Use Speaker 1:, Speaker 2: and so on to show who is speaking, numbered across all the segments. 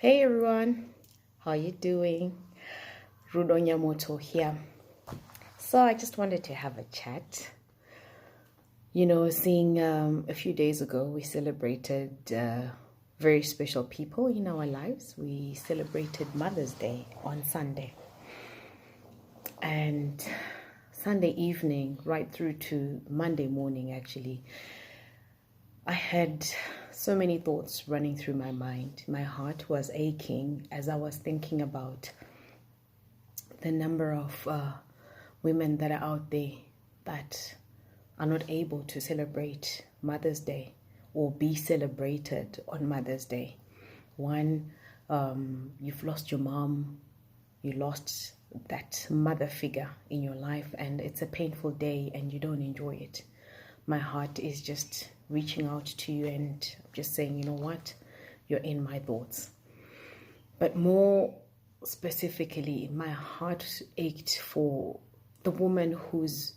Speaker 1: Hey everyone, how you doing? Rudo Nyamoto here. So I just wanted to have a chat. Seeing a few days ago, we celebrated very special people in our lives. We celebrated Mother's Day on Sunday. And Sunday evening, right through to Monday morning, actually, I had so many thoughts running through my mind. My heart was aching as I was thinking about the number of women that are out there that are not able to celebrate Mother's Day or be celebrated on Mother's Day. One, you've lost your mom, you lost that mother figure in your life, and it's a painful day and you don't enjoy it. My heart is just reaching out to you and just saying, you know what, you're in my thoughts. But more specifically, my heart ached for the woman who's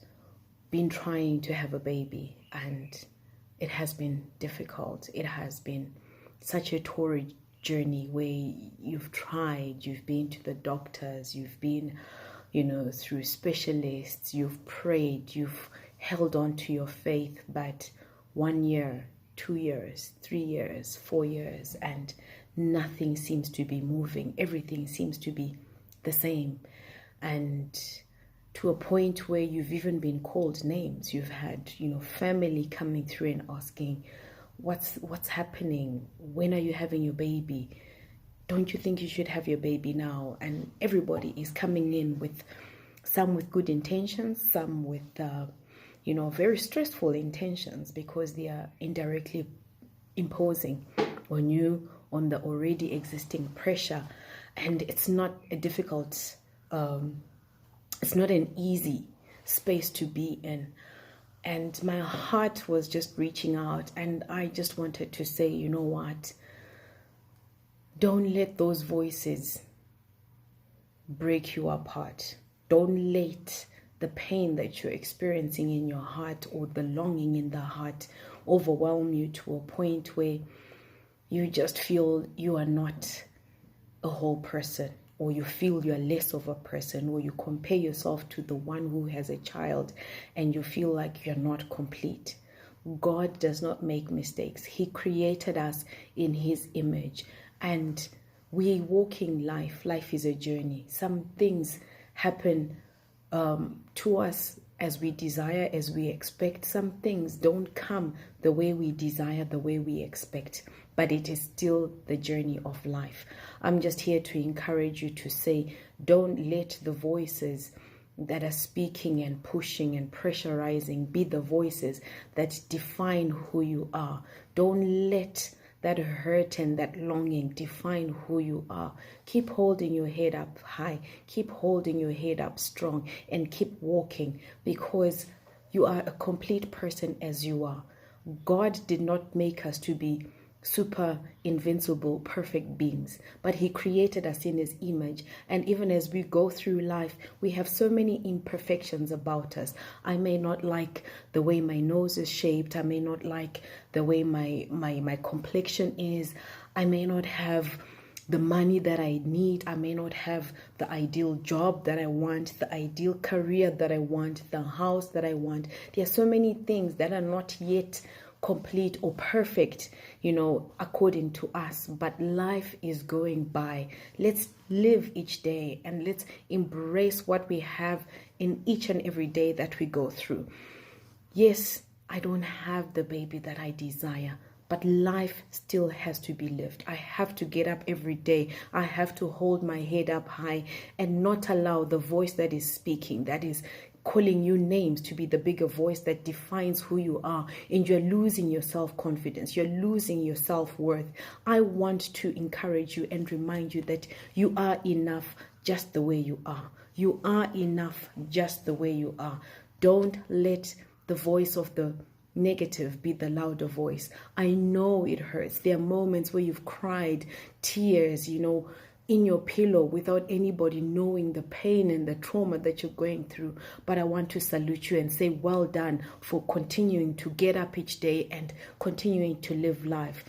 Speaker 1: been trying to have a baby, and it has been difficult. It has been such a torrid journey where you've tried, you've been to the doctors, you've been, through specialists, you've prayed, you've held on to your faith, but 1 year, 2 years, 3 years, 4 years, and nothing seems to be moving. Everything seems to be the same. And to a point where you've even been called names. You've had, family coming through and asking, what's happening? When are you having your baby? Don't you think you should have your baby now? And everybody is coming in with some with good intentions, some with very stressful intentions, because they are indirectly imposing on you on the already existing pressure. And it's not a difficult, it's not an easy space to be in. And my heart was just reaching out, and I just wanted to say, you know what? Don't let those voices break you apart. Don't let the pain that you're experiencing in your heart or the longing in the heart overwhelm you to a point where you just feel you are not a whole person, or you feel you're less of a person, or you compare yourself to the one who has a child and you feel like you're not complete. God does not make mistakes. He created us in His image, and we walking life. Life is a journey. Some things happen to us as we desire, as we expect. Some things don't come the way we desire, the way we expect, but it is still the journey of life. I'm just here to encourage you to say, don't let the voices that are speaking and pushing and pressurizing be the voices that define who you are. Don't let that hurt and that longing define who you are. Keep holding your head up high. Keep holding your head up strong, and keep walking, because you are a complete person as you are. God did not make us to be super invincible, perfect beings, but He created us in His image. And even as we go through life, we have so many imperfections about us. I may not like the way my nose is shaped. I may not like the way my complexion is. I may not have the money that I need. I may not have the ideal job that I want, the ideal career that I want, the house that I want. There are so many things that are not yet complete or perfect, according to us, but life is going by. Let's live each day, and let's embrace what we have in each and every day that we go through. Yes, I don't have the baby that I desire, but life still has to be lived. I have to get up every day. I have to hold my head up high and not allow the voice that is speaking, that is calling you names, to be the bigger voice that defines who you are, and you're losing your self-confidence, you're losing your self-worth. I want to encourage you and remind you that you are enough just the way you are. You are enough just the way you are. Don't let the voice of the negative be the louder voice. I know it hurts. There are moments where you've cried tears, in your pillow without anybody knowing the pain and the trauma that you're going through. But I want to salute you and say well done for continuing to get up each day and continuing to live life.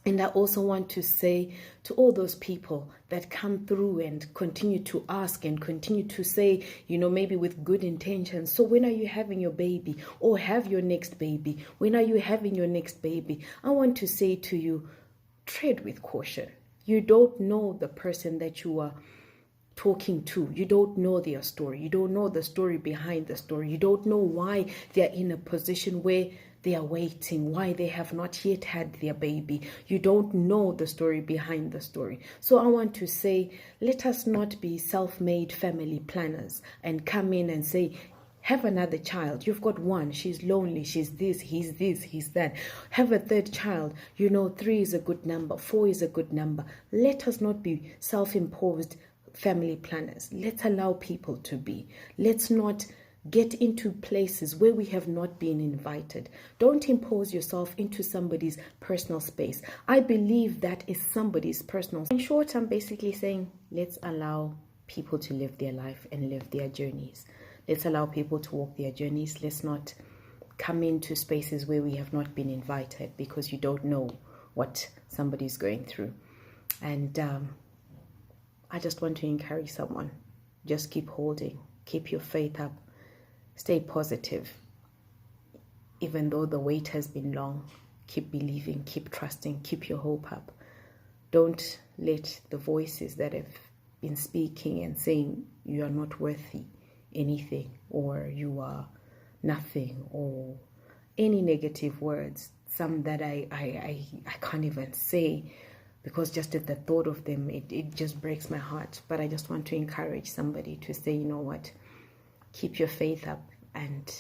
Speaker 1: And I also want to say to all those people that come through and continue to ask and continue to say, maybe with good intentions, so when are you having your baby, or have your next baby? When are you having your next baby? I want to say to you, tread with caution. You don't know the person that you are talking to. You don't know their story. You don't know the story behind the story. You don't know why they're in a position where they are waiting, why they have not yet had their baby. You don't know the story behind the story. So I want to say, let us not be self-made family planners and come in and say, have another child. You've got one. She's lonely. She's this, he's that. Have a third child. 3 is a good number. 4 is a good number. Let us not be self-imposed family planners. Let's allow people to be. Let's not get into places where we have not been invited. Don't impose yourself into somebody's personal space. I believe that is somebody's personal. In short, I'm basically saying, let's allow people to live their life and live their journeys. Let's allow people to walk their journeys. Let's not come into spaces where we have not been invited, because you don't know what somebody's going through. And I just want to encourage someone. Just keep holding. Keep your faith up. Stay positive. Even though the wait has been long, keep believing, keep trusting, keep your hope up. Don't let the voices that have been speaking and saying you are not worthy anything, or you are nothing, or any negative words, some that I can't even say, because just at the thought of them, it just breaks my heart. But I just want to encourage somebody to say, you know what, keep your faith up, and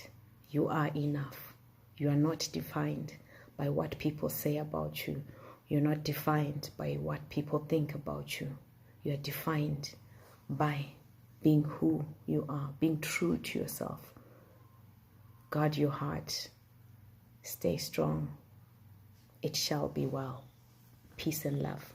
Speaker 1: you are enough. You are not defined by what people say about you. You're not defined by what people think about you. You are defined by being who you are, being true to yourself. Guard your heart. Stay strong. It shall be well. Peace and love.